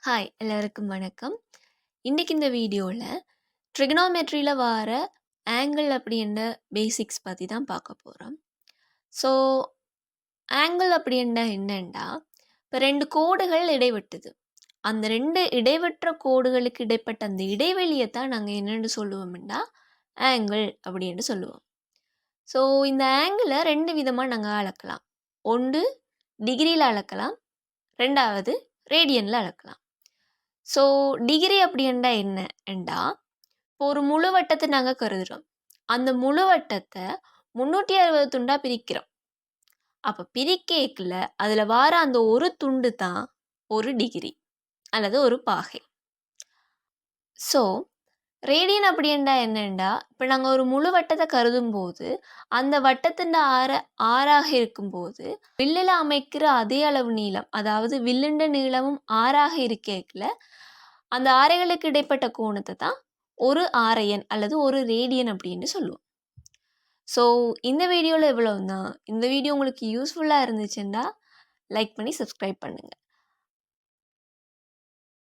Hi எல்லாருக்கும் வணக்கம். இன்றைக்கி இந்த வீடியோவில் ட்ரிகனோமெட்ரியில் வர ஆங்கிள் அப்படின்ற பேசிக்ஸ் பற்றி தான் பார்க்க போகிறோம். ஸோ ஆங்கிள் அப்படின்னா என்னென்னா, இப்போ ரெண்டு கோடுகள் இடைவெட்டுது. அந்த ரெண்டு இடைவெற்ற கோடுகளுக்கு இடைப்பட்ட அந்த இடைவெளியை தான் நாங்கள் என்னென்னு சொல்லுவோம்னா ஆங்கிள் அப்படின்னு சொல்லுவோம். ஸோ இந்த ஆங்கிளை ரெண்டு விதமாக நாங்கள் அளக்கலாம். ஒன்று டிகிரியில் அளக்கலாம், ரெண்டாவது ரேடியனில் அளக்கலாம். ஸோ டிகிரி அப்படின்னா என்னண்டா, இப்போ ஒரு முழு வட்டத்தை நாங்கள் கருதுகிறோம். அந்த முழு வட்டத்தை 360 துண்டாக பிரிக்கிறோம். அப்போ பிரிக்கேக்கில் அதில் வர அந்த ஒரு துண்டு தான் ஒரு டிகிரி அல்லது ஒரு பாகை. ஸோ ரேடியன் அப்படின்னா என்னென்னா, இப்போ நாங்கள் ஒரு முழு வட்டத்தை கருதும் போது அந்த வட்டத்தின் ஆறாக இருக்கும்போது வில்லில் அமைக்கிற அதே அளவு நீளம், அதாவது வில்லுண்ட நீளமும் ஆறாக இருக்கேக்கில் அந்த ஆரைகளுக்கு இடைப்பட்ட கோணத்தை தான் ஒரு ஆரையன் அல்லது ஒரு ரேடியன் அப்படின்னு சொல்லுவோம். ஸோ இந்த வீடியோவில் இவ்வளவு தான். இந்த வீடியோ உங்களுக்கு யூஸ்ஃபுல்லாக இருந்துச்சுன்னா லைக் பண்ணி சப்ஸ்கிரைப் பண்ணுங்கள்.